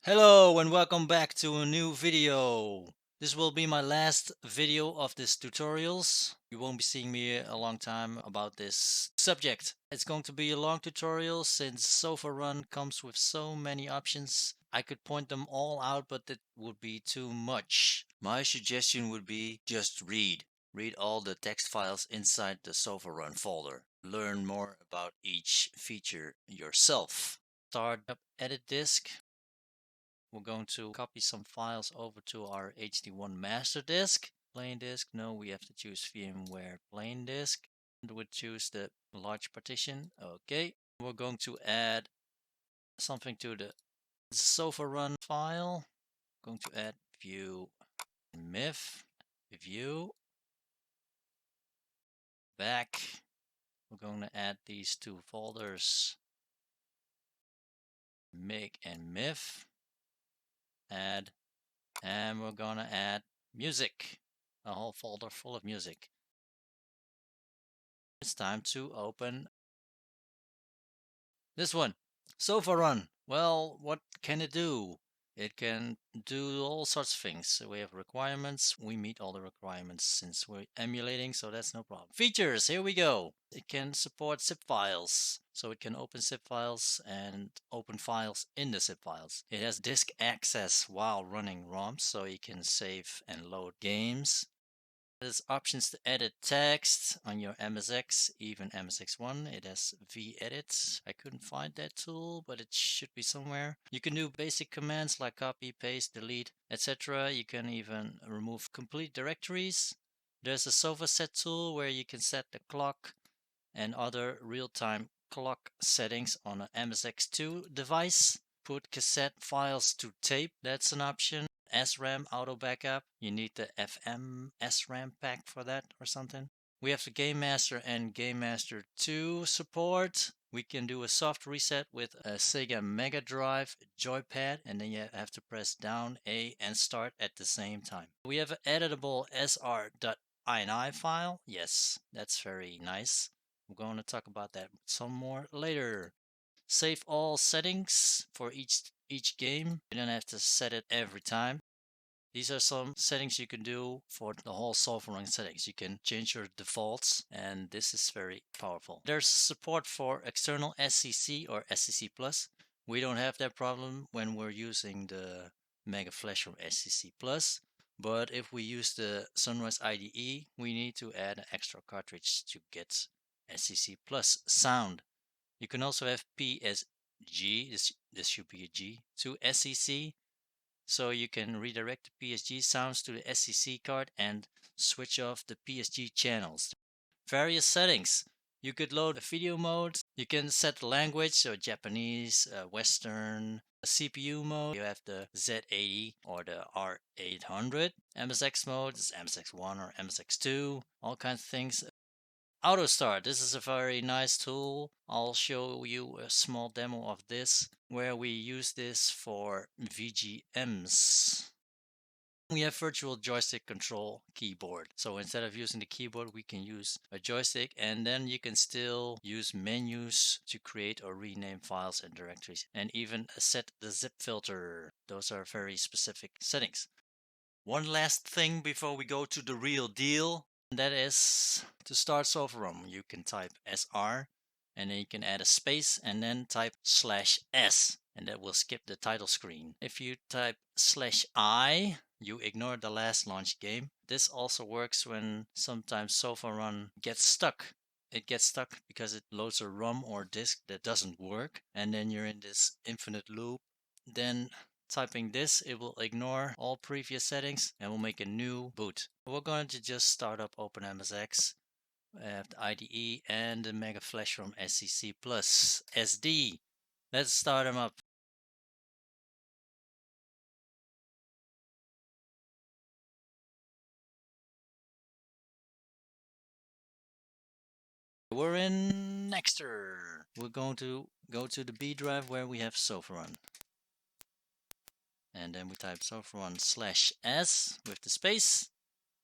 Hello and welcome back to a new video. This will be my last video of this tutorials. You won't be seeing me a long time about this subject. It's going to be a long tutorial since SofaRun comes with so many options. I could point them all out, but it would be too much. My suggestion would be just read. Read all the text files inside the SofaRun folder. Learn more about each feature yourself. Start up edit disk. We're going to copy some files over to our HD1 master disk. Plain disk, no, we have to choose VMware plain disk. And we'll choose the large partition. Okay. We're going to add something to the SofaRun file. Going to add view mif, view, back. We're going to add these two folders, mig and mif, add, and we're gonna add music, a whole folder full of music. It's time to open this one, SofaRun. Well, what can it do? It can do all sorts of things. So we have requirements. We meet all the requirements since we're emulating, so that's no problem. Features, here we go. It can support zip files. So it can open zip files and open files in the zip files. It has disk access while running ROMs, so you can save and load games. There's options to edit text on your MSX, even MSX1. It has V-edit. I couldn't find that tool, but it should be somewhere. You can do basic commands like copy, paste, delete, etc. You can even remove complete directories. There's a sofa set tool where you can set the clock and other real-time clock settings on an MSX2 device. Put cassette files to tape, that's an option. SRAM auto backup, you need the FM SRAM pack for that or something. We have the Game Master and Game Master 2 support. We can do a soft reset with a Sega Mega Drive joypad, and then you have to press down A and start at the same time. We have an editable SR.INI file. Yes, that's very nice. We're going to talk about that some more later. Save all settings for each game. You don't have to set it every time. These are some settings you can do for the whole SofaRun settings. You can change your defaults, and this is very powerful. There's support for external SCC or SCC+. We don't have that problem when we're using the Mega Flash from SCC+. But if we use the Sunrise IDE, we need to add an extra cartridge to get SCC Plus sound. You can also have PSG, this should be a G, to SCC. So you can redirect the PSG sounds to the SCC card and switch off the PSG channels. Various settings. You could load a video mode. You can set the language, so Japanese, Western, CPU mode. You have the Z80 or the R800. MSX mode is MSX1 or MSX2. All kinds of things. Auto start. This is a very nice tool. I'll show you a small demo of this where we use this for VGMs. We have virtual joystick control keyboard. So instead of using the keyboard, we can use a joystick, and then you can still use menus to create or rename files and directories, and even set the zip filter. Those are very specific settings. One last thing before we go to the real deal. That is, to start SofaRun, you can type SR, and then you can add a space and then type /S, and that will skip the title screen. If you type /I, you ignore the last launch game. This also works when sometimes SofaRun gets stuck. It gets stuck because it loads a ROM or disk that doesn't work, and then you're in this infinite loop. Then typing this, it will ignore all previous settings and will make a new boot. We're going to just start up openMSX, the IDE and the Mega Flash from SCC Plus SD. Let's start them up. We're in Nextor. We're going to go to the B drive where we have SofaRun. And then we type SofaRun /S with the space,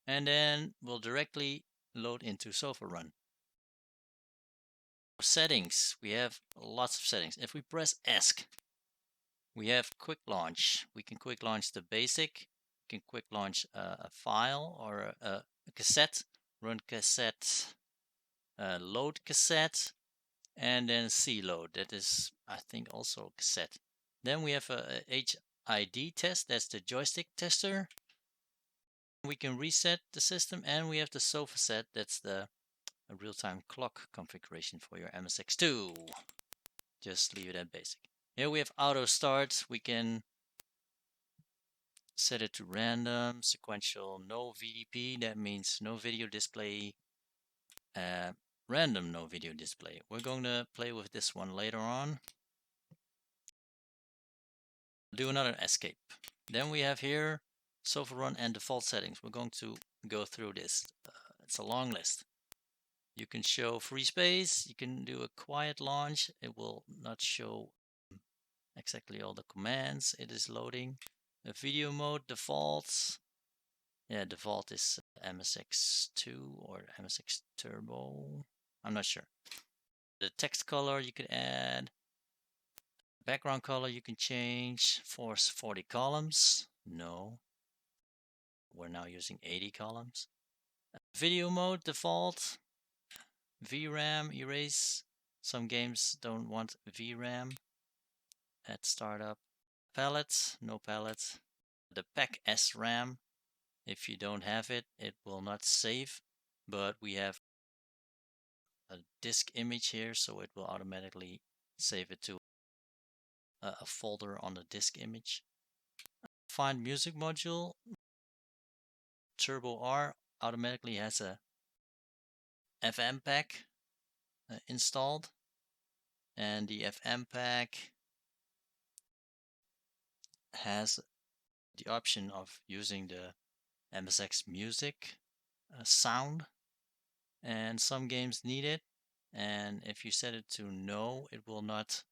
and then we'll directly load into SofaRun. Settings, we have lots of settings. If we press ESC, We have quick launch. We can quick launch the basic. We can quick launch a file or a cassette, run cassette, load cassette, and then C load. That is, I think, also cassette. Then we have a HID test. That's the joystick tester. We can reset the system, and we have the sofa set. That's the real-time clock configuration for your MSX2. Just leave it at basic. Here we have auto start. We can set it to random, sequential, no VDP. That means no video display. Random no video display. We're going to play with this one later on. Do another escape. Then we have here SofaRun and default settings. We're going to go through this. It's a long list. You can show free space. You can do a quiet launch. It will not show exactly all the commands. It is loading. A video mode defaults. Yeah, default is MSX2 or MSX Turbo. I'm not sure. The text color you could add. Background color you can change. Force 40 columns. No. We're now using 80 columns. Video mode default. VRAM erase. Some games don't want VRAM at startup. Palette, no palette. The pack SRAM. If you don't have it, it will not save. But we have a disk image here, so it will automatically save it to a folder on the disk image. Find music module. Turbo R automatically has a FM pack installed, and the FM pack has the option of using the MSX music sound, and some games need it, and if you set it to no, it will not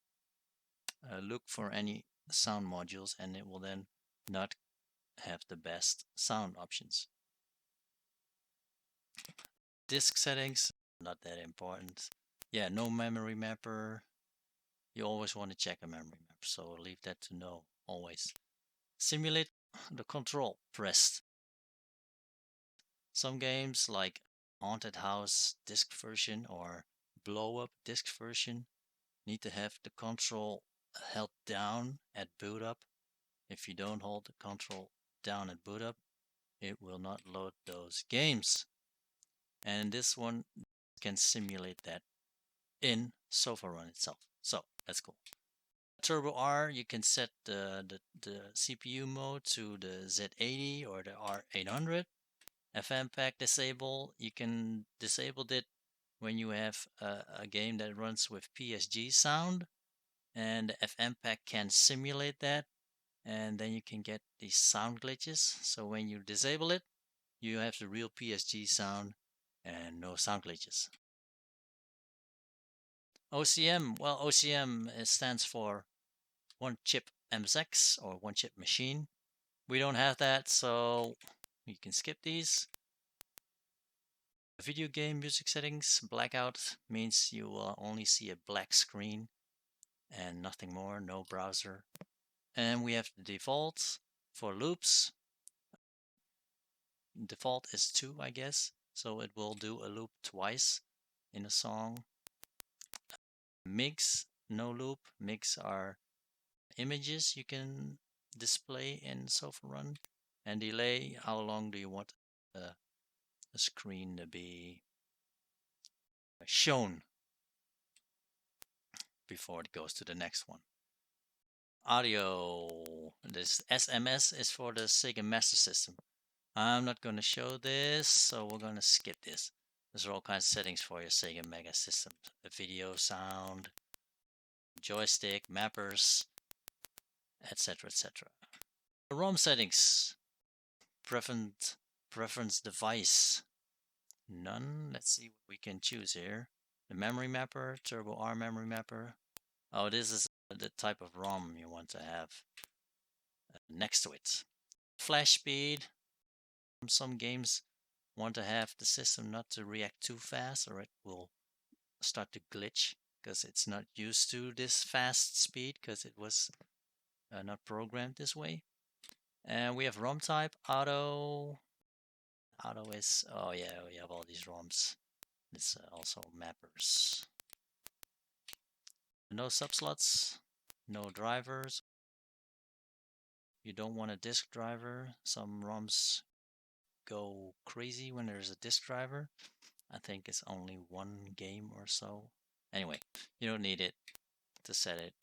look for any sound modules, and it will then not have the best sound options. Disk settings, not that important. Yeah, no memory mapper. You always want to check a memory mapper, so leave that to no always. Simulate the control pressed. Some games like Haunted House disk version or Blow Up disk version need to have the control held down at boot up. If you don't hold the control down at boot up, it will not load those games. And this one can simulate that in SofaRun itself. So that's cool. Turbo R, you can set the CPU mode to the Z80 or the R800. FM pack disable, you can disable it when you have a game that runs with PSG sound, and the FM pack can simulate that, and then you can get these sound glitches. So when you disable it, you have the real PSG sound and no sound glitches. OCM, well, OCM stands for one chip MSX or one chip machine. We don't have that, so you can skip these. Video game music settings, blackout means you will only see a black screen and nothing more, no browser. And we have the defaults for loops. Default is 2, I guess, so it will do a loop twice in a song. Mix, no loop. Mix are images you can display in SofaRun. And delay, how long do you want the screen to be shown before it goes to the next one. Audio, this SMS is for the Sega Master System. I'm not going to show this, so we're going to skip this. There's all kinds of settings for your Sega Mega System. The video, sound, joystick, mappers, etc, etc. ROM settings. Preference device. None. Let's see what we can choose here. The memory mapper, Turbo R memory mapper. Oh, this is the type of ROM you want to have next to it. Flash speed. Some games want to have the system not to react too fast, or it will start to glitch because it's not used to this fast speed because it was not programmed this way. And we have ROM type, auto. Auto is, oh yeah, we have all these ROMs. It's also mappers. No subslots, no drivers. You don't want a disk driver. Some ROMs go crazy when there's a disk driver. I think it's only one game or so. Anyway, you don't need it to set it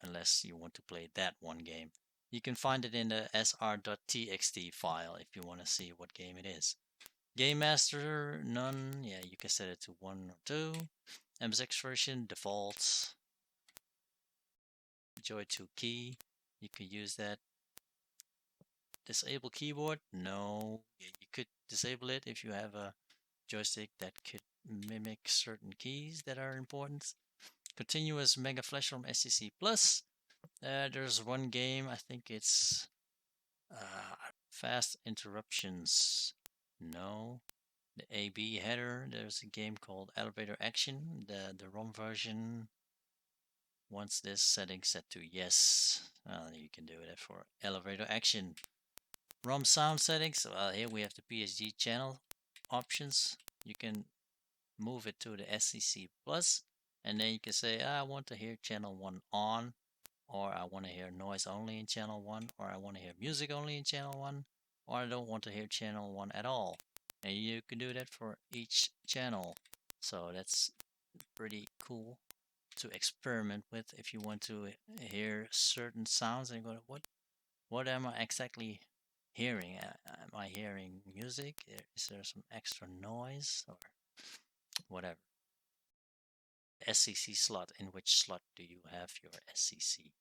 unless you want to play that one game. You can find it in the SR.TXT file if you want to see what game it is. Game master, none. Yeah, you can set it to 1 or 2. MSX version, defaults. Joy 2 key, you can use that. Disable keyboard, no. You could disable it if you have a joystick that could mimic certain keys that are important. Continuous Mega Flash from SCC Plus. There's one game, I think it's Fast Interruptions. No. The AB header, there's a game called Elevator Action. The ROM version wants this setting set to yes. You can do it for Elevator Action. ROM sound settings, well, here we have the PSG channel options. You can move it to the SCC Plus, and then you can say, I want to hear channel 1 on, or I want to hear noise only in channel 1, or I want to hear music only in channel 1, or I don't want to hear channel 1 at all. And you can do that for each channel. So that's pretty cool to experiment with if you want to hear certain sounds and go, what am I exactly hearing? Am I hearing music? Is there some extra noise or whatever? SCC slot, in which slot do you have your SCC?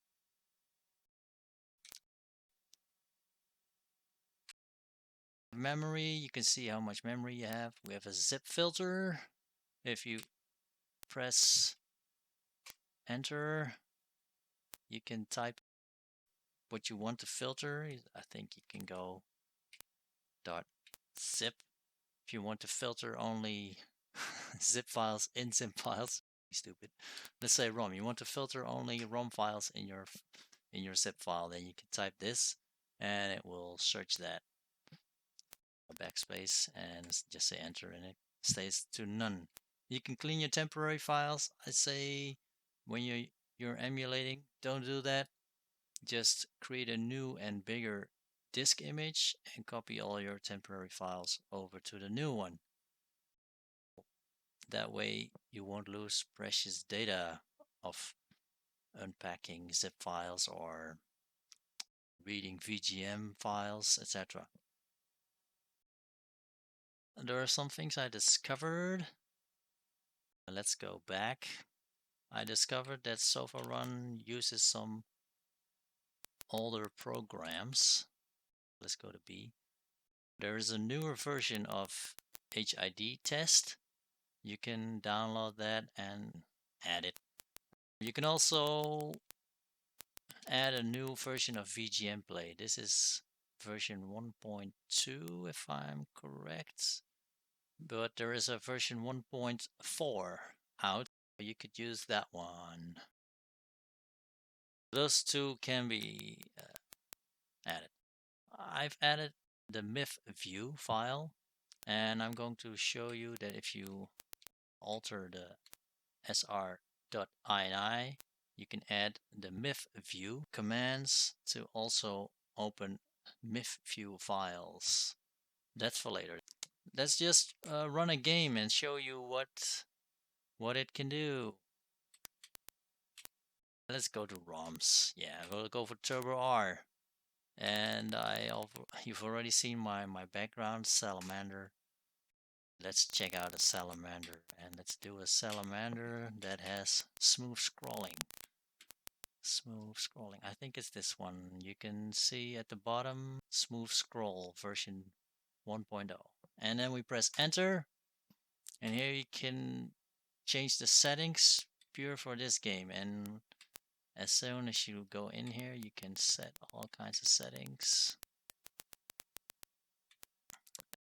Memory, you can see how much memory you have. We have a zip filter. If you press enter, you can type what you want to filter. I think you can go .zip. If you want to filter only zip files in zip files, stupid. Let's say ROM. You want to filter only ROM files in your zip file. Then you can type this, and it will search that. A backspace and just say enter, and it stays to none. You can clean your temporary files. I say when you're emulating, don't do that. Just create a new and bigger disk image and copy all your temporary files over to the new one. That way you won't lose precious data of unpacking zip files or reading VGM files, etc. There are some things I discovered. Let's go back. I discovered that SofaRun uses some older programs. Let's go to B. There is a newer version of HID test. You can download that and add it. You can also add a new version of VGMPlay. This is version 1.2 if I'm correct. But there is a version 1.4 out. You could use that one. Those two can be added. I've added the MIF view file, and I'm going to show you that if you alter the SR.INI, you can add the MIF view commands to also open MIF view files. That's for later. Let's just run a game and show you what it can do. Let's go to ROMs. Yeah, we'll go for Turbo R. And you've already seen my background, Salamander. Let's check out a Salamander, and let's do a Salamander that has smooth scrolling. Smooth scrolling. I think it's this one. You can see at the bottom, smooth scroll version 1.0. And then we press enter, and here you can change the settings pure for this game. And as soon as you go in here, you can set all kinds of settings.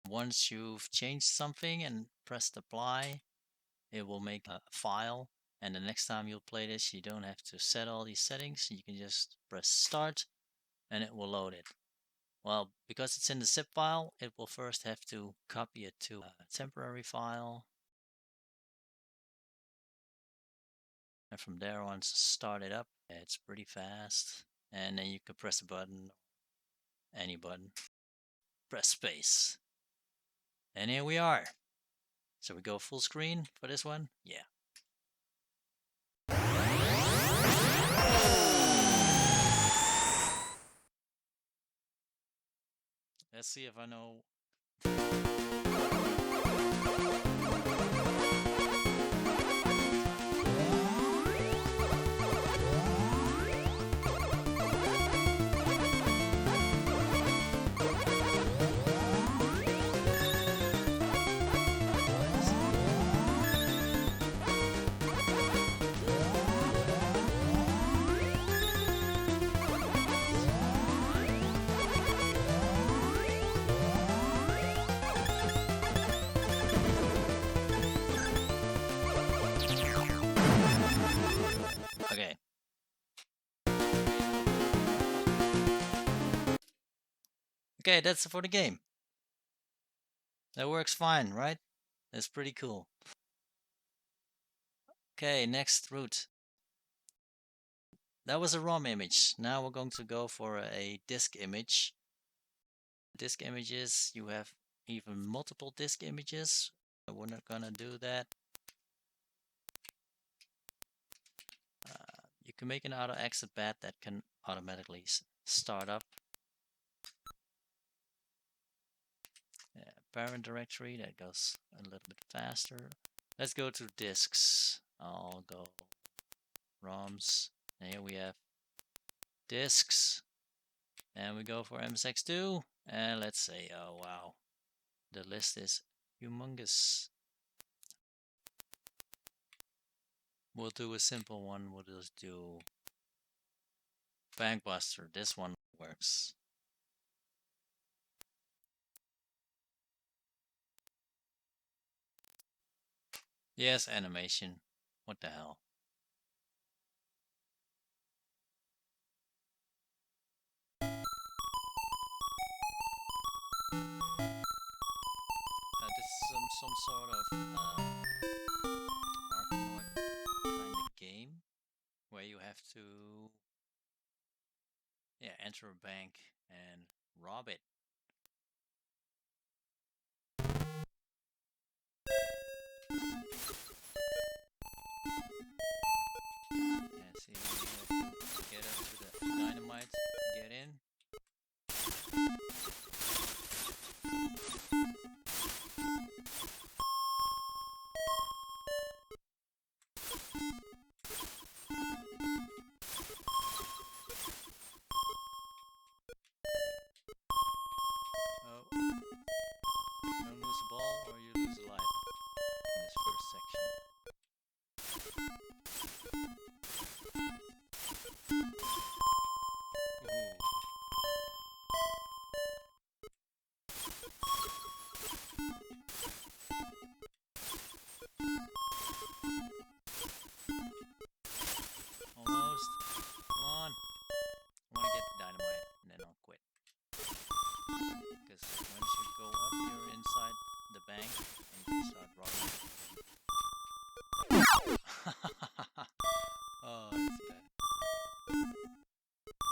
Once you've changed something and pressed apply, it will make a file And the next time you'll play this, you don't have to set all these settings. You can just press start and it will load it. Well, because it's in the zip file, it will first have to copy it to a temporary file. And from there on, start it up. It's pretty fast. And then you can press a button, any button. Press space. And here we are. So we go full screen for this one? Yeah. Let's see if I know. Okay. Okay, that's for the game. That works fine, right? That's pretty cool. Okay, next route. That was a ROM image. Now we're going to go for a disk image. Disk images, you have even multiple disk images. We're not gonna do that. You can make an AUTOEXEC.BAT that can automatically start up. Parent directory, that goes a little bit faster. Let's go to disks. I'll go ROMs. And here we have disks. And we go for MSX2. And let's say, oh wow, the list is humongous. We'll do a simple one. We'll just do Bankbuster. This one works. Yes, animation. What the hell? This is some sort of Arkanoid kind of game where you have to enter a bank and rob it. And see, you have to get up to the dynamite to get in. Oh, don't lose the ball or you lose a life in this first section. Almost. Come on. I want to get the dynamite and then I'll quit. Because once you go up, you're inside the bank and you start robbing. Oh, that's bad.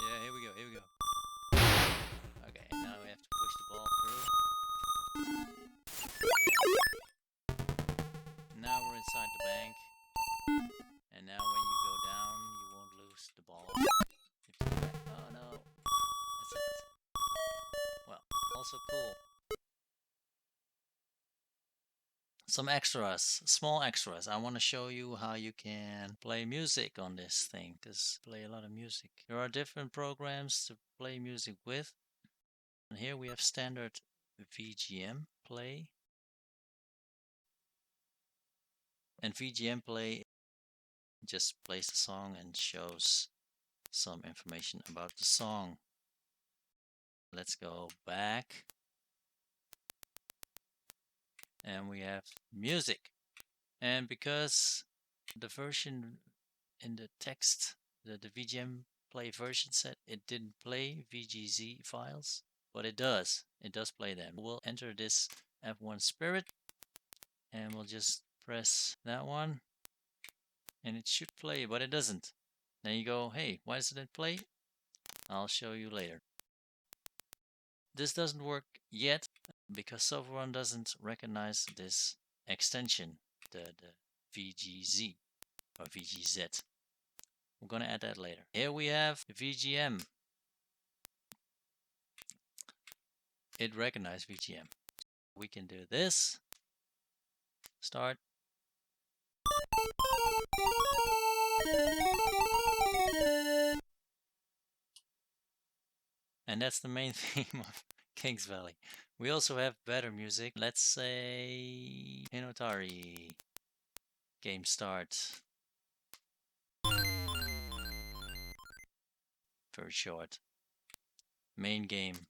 Yeah, here we go, here we go. Okay, now we have to push the ball through. Now we're inside the bank. And now when you go down, you won't lose the ball. Oh no. That's it. Well, also cool. Some extras, small extras. I want to show you how you can play music on this thing, because play a lot of music. There are different programs to play music with. And here we have standard VGM play. And VGM play just plays the song and shows some information about the song. Let's go back. And we have music. And because the version in the text, the VGMPlayer version said it didn't play VGZ files, but it does. It does play them. We'll enter this F1 Spirit and we'll just press that one and it should play, but it doesn't. Then you go, hey, why doesn't it play? I'll show you later. This doesn't work yet because SofaRun doesn't recognize this extension, the VGZ or VGZ. We're gonna add that later. Here we have VGM. It recognized VGM. We can do this. Start. And that's the main theme of Kings Valley. We also have better music. Let's say Hinotori. Game start. Very short. Main game.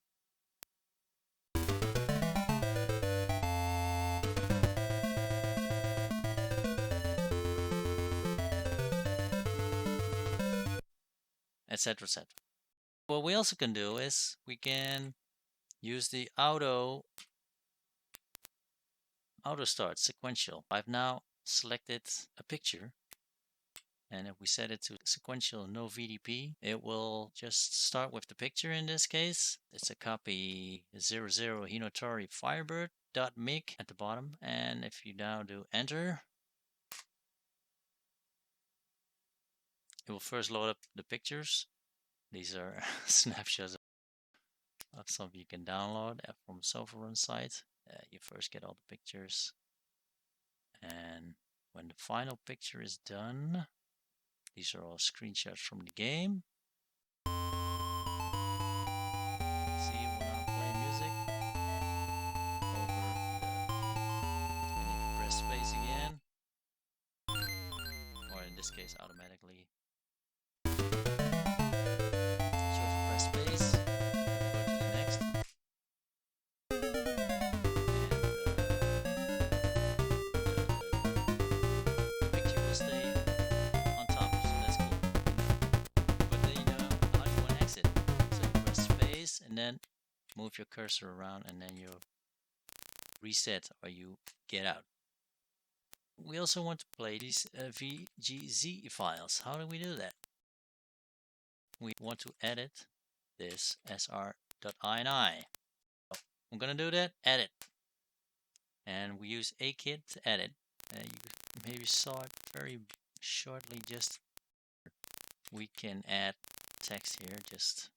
Etc. etc. What we also can do is we can use the auto start sequential. I've now selected a picture, and if we set it to sequential no VDP, it will just start with the picture. In this case, it's a copy 00 Hinotori Firebird.mig at the bottom, and if you now do enter, it will first load up the pictures. These are snapshots of some you can download from SofaRun site. You first get all the pictures, and when the final picture is done, these are all screenshots from the game. See, it will now play music over and you can press space again, or in this case automatically. So if you press space, it will go to the next. The picture will stay on top, so that's cool. But then you know how you want to exit. So you press space and then move your cursor around and then you reset or you get out. We also want to play these VGZ files. How do we do that? We want to edit this SR.INI. So I'm gonna do that, edit. And we use AKit to edit. You maybe saw it very shortly, just we can add text here, just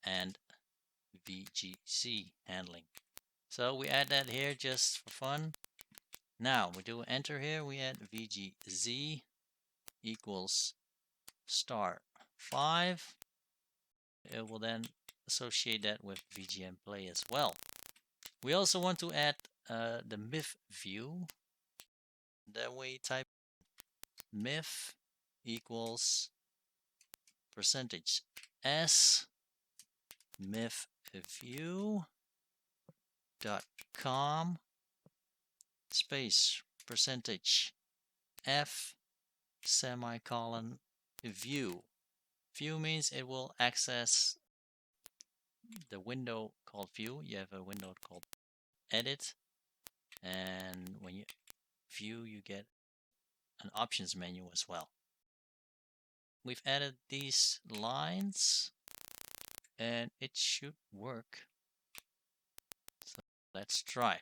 and VGZ handling. So we add that here just for fun. Now we do enter here, we add VGZ equals *5. It will then associate that with VGMPlayer as well. We also want to add the MIF view. That way type MIF equals %s mifview.com space %f semicolon view. View means it will access the window called view. You have a window called edit, and when you view you get an options menu as well. We've added these lines and it should work. So let's try.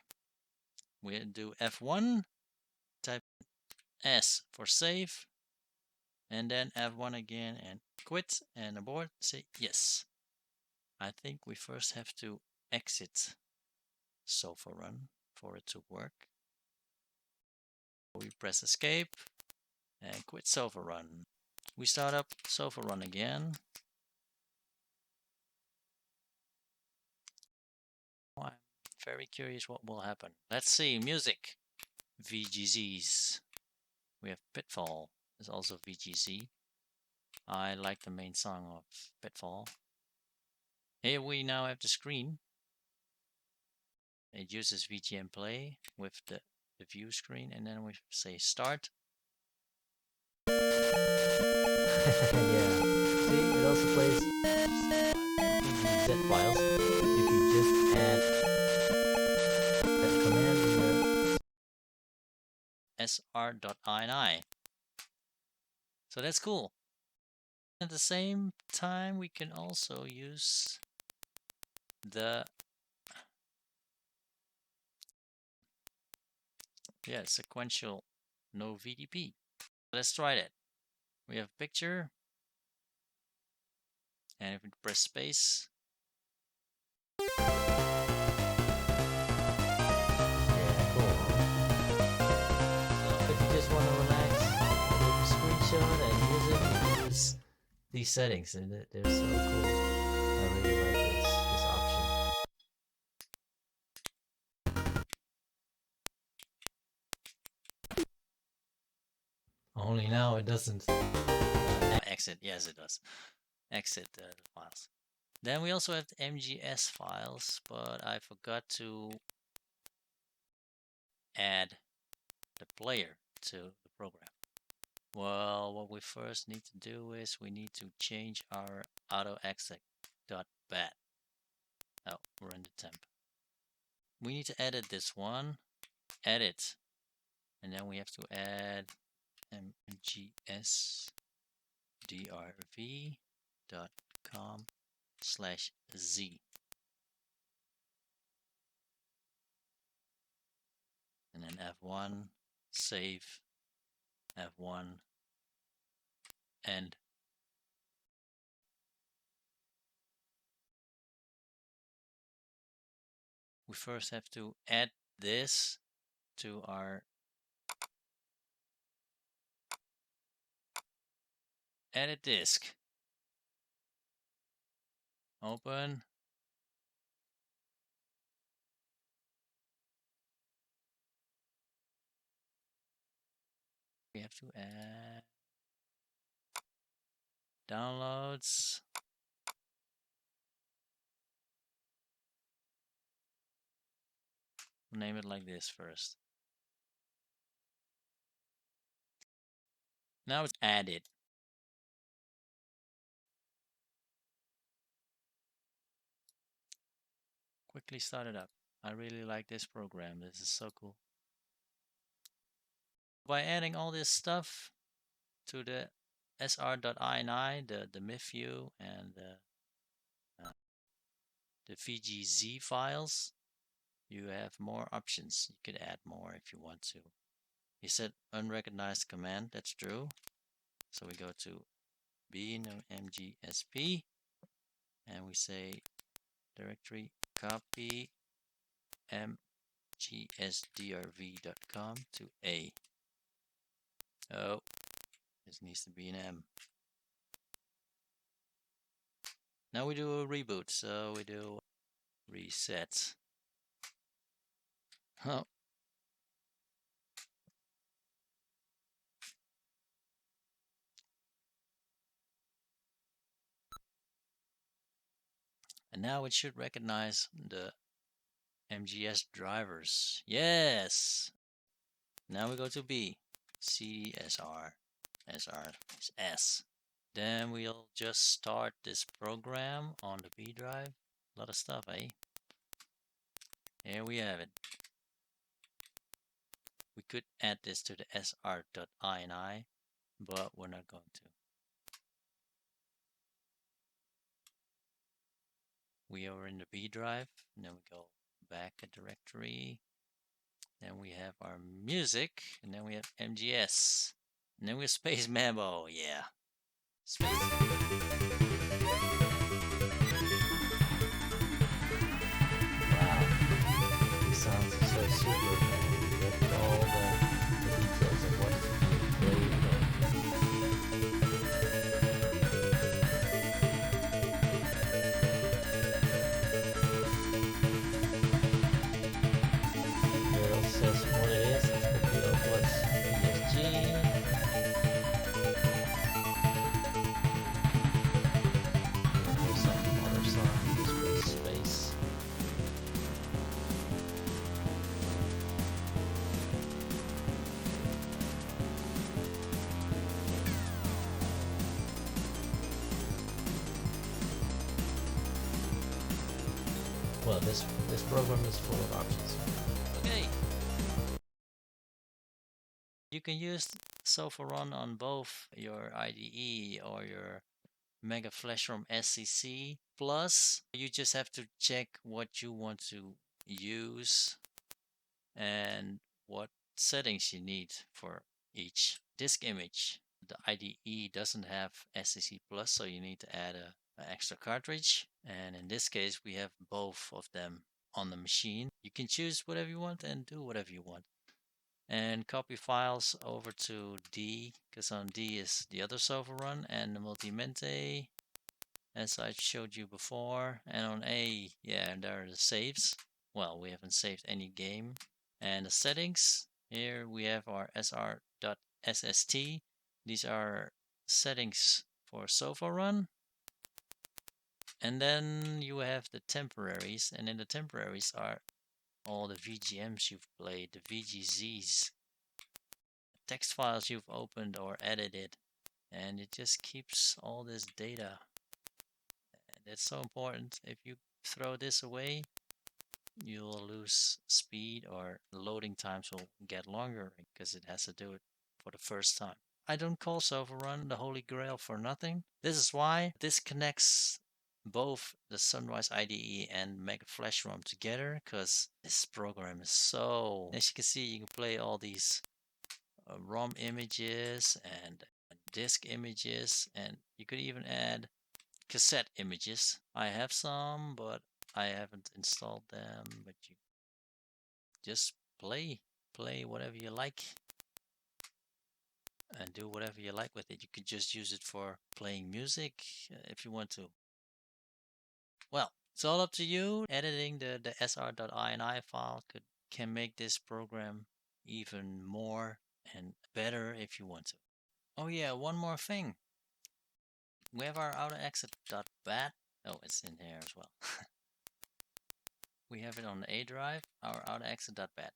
We do F1, type S for save, and then F1 again and quit and abort, say yes. I think we first have to exit SofaRun for it to work. We press escape and quit SofaRun. We start up SofaRun again. I'm very curious what will happen. Let's see, music, VGZs. We have Pitfall, there's also VGZ. I like the main song of Pitfall. Here we now have the screen. It uses VGMPlayer with the view screen, and then we say start. Yeah. See, it also plays PGZ files. If you just add that command in your SR.INI. So that's cool. At the same time, we can also use the sequential no VDP. Let's try that. We have picture, and if we press space, yeah, cool. So if you just want to relax, take a screenshot and use it, you can use these settings, and they're so cool. I really like this option. Only now it doesn't exit. Yes, it does. Exit the files. Then we also have the MGS files, but I forgot to add the player to the program. Well, what we first need to do is we need to change our AUTOEXEC.BAT. Oh, we're in the temp. We need to edit this one. Edit. And then we have to add MGSPlayer.com/Z. And then F1, save, F1, end. We first have to add this to our edit disk. Open. We have to add downloads. Name it like this first. Now it's added. Quickly start it up. I really like this program. This is so cool. By adding all this stuff to the SR.INI, the MIF view, and the VGZ files, you have more options. You could add more if you want to. He said unrecognized command. That's true. So we go to B, no MGSP, and we say directory copy mgsdrv.com to A. Oh, this needs to be an M. Now we do a reboot, so we do reset. Oh. And now it should recognize the MGS drivers. Yes! Now we go to B. C, SR. SR is S. Then we'll just start this program on the B drive. A lot of stuff, eh? Here we have it. We could add this to the SR.INI, but we're not going to. We are in the B drive, and then we go back a directory. Then we have our music, and then we have MGS. And then we have Space Mambo, yeah. Space. Wow, this sounds so super, man. You get all the details of what it's being played. Here it says what it is. It's the PO plus ESG. well, this program is full of options. Okay. You can use SofaRun on both your IDE or your Mega Flash ROM SCC. Plus, you just have to check what you want to use and what settings you need for each disk image. The IDE doesn't have SCC Plus, so you need to add an extra cartridge. And in this case, we have both of them on the machine. You can choose whatever you want and do whatever you want. And copy files over to D, because on D is the other SofaRun and the Multimente, as I showed you before. And on A, yeah, there are the saves. Well, we haven't saved any game. And the settings, here we have our SR.SST. These are settings for SofaRun. And then you have the temporaries, and in the temporaries are all the VGMs you've played, the VGZs, text files you've opened or edited, and it just keeps all this data. And it's so important. If you throw this away, you'll lose speed, or loading times will get longer because it has to do it for the first time. I don't call SofaRun the Holy Grail for nothing. This is why this connects both the Sunrise IDE and Mega Flash ROM together, because this program is so... As you can see, you can play all these ROM images and disk images, and you could even add cassette images. I have some, but I haven't installed them. But you just play whatever you like and do whatever you like with it. You could just use it for playing music if you want to. Well, it's all up to you. Editing the SR.INI file can make this program even more and better if you want to. Oh yeah, one more thing. We have our AUTOEXEC.BAT. Oh, it's in here as well. We have it on the A drive, our AUTOEXEC.BAT.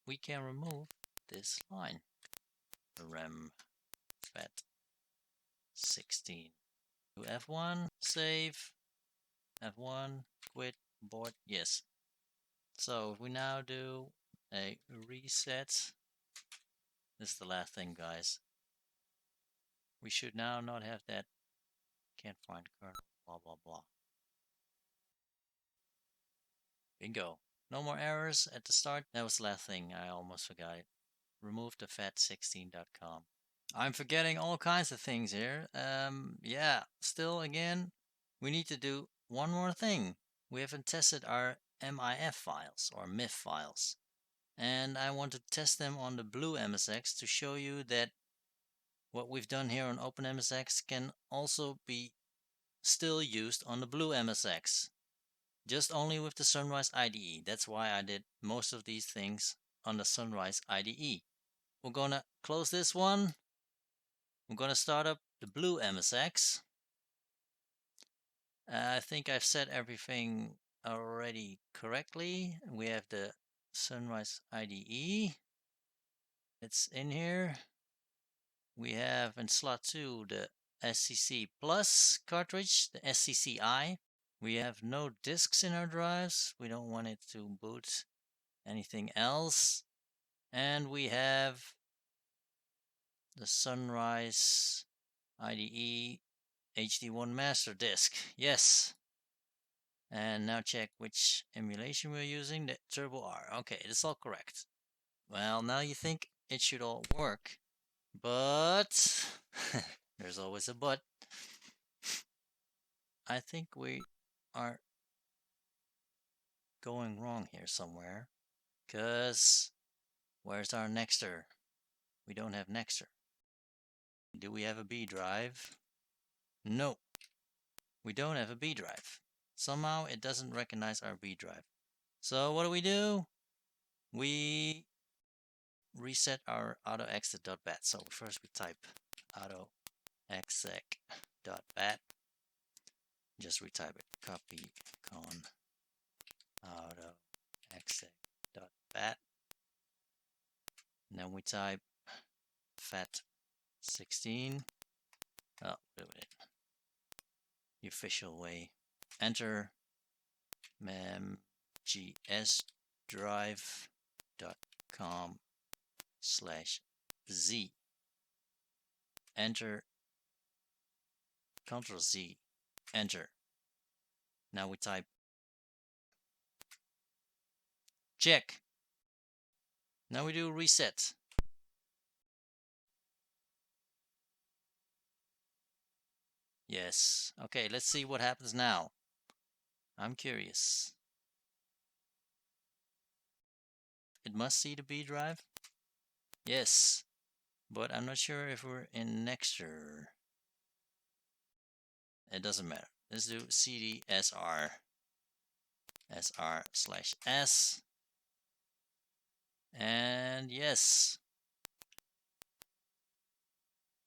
We can remove this line. Rem FAT 16. Do F1, save. F1, quit, board, yes. So if we now do a reset, this is the last thing, guys. We should now not have that, can't find kernel, blah blah blah. Bingo. No more errors at the start. That was the last thing, I almost forgot it. Remove the fat16.com. I'm forgetting all kinds of things here. Yeah, still again, we need to do one more thing. We haven't tested our MIF files or MIF files. And I want to test them on the blueMSX to show you that what we've done here on openMSX can also be still used on the blueMSX. Just only with the Sunrise IDE. That's why I did most of these things on the Sunrise IDE. We're gonna close this one. I'm gonna start up the blueMSX. I think I've set everything already correctly. We have the Sunrise IDE. It's in here. We have in slot 2 the SCC Plus cartridge, the SCCI. We have no disks in our drives. We don't want it to boot anything else. And we have the Sunrise IDE HD1 master disk. Yes. And now check which emulation we're using. The Turbo R. Okay, that's all correct. Well, now you think it should all work. But there's always a but. I think we are going wrong here somewhere. Because where's our Nextor? We don't have Nextor. Do we have a B drive? No. We don't have a B drive. Somehow it doesn't recognize our B drive. So what do? We reset our AUTOEXEC.BAT. So first we type AUTOEXEC.BAT. Just retype it. Copy con AUTOEXEC.BAT. And then we type FAT16. Oh, do it the official way. Enter. mgsdrive.com/z. Enter, Ctrl Z, enter. Now we type check. Now we do reset. Yes. Okay, let's see what happens now. I'm curious. It must see the B drive. Yes, but I'm not sure if we're in Nextor. It doesn't matter. Let's do cd sr/s. And yes,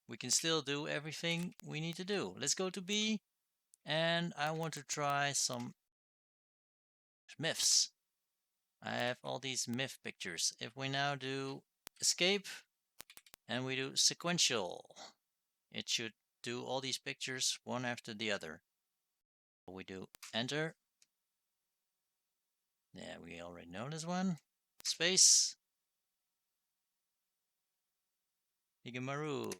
we can still do everything we need to do. Let's go to B, and I want to try some myths. I have all these myth pictures. If we now do escape and we do sequential, it should do all these pictures one after the other. We do enter. Yeah, we already know this one. Space. Higemaru.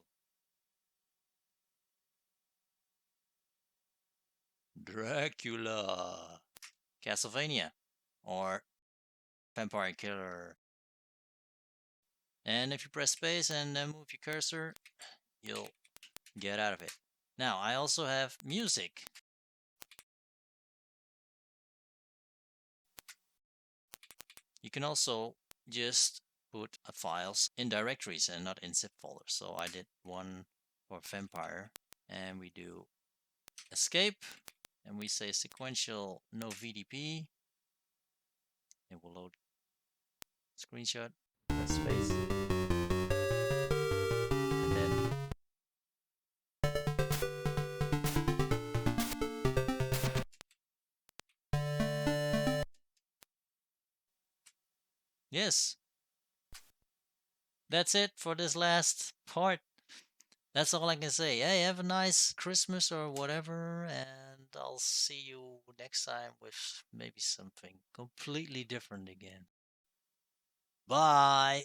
Dracula. Castlevania. Or Vampire Killer. And if you press space and then move your cursor, you'll get out of it. Now, I also have music. You can also just put files in directories and not in zip folders. So I did one for Vampire, and we do escape, and we say sequential no VDP. It will load screenshot. Press space. And then yes. That's it for this last part. That's all I can say. Hey, have a nice Christmas or whatever, and I'll see you next time with maybe something completely different again. Bye!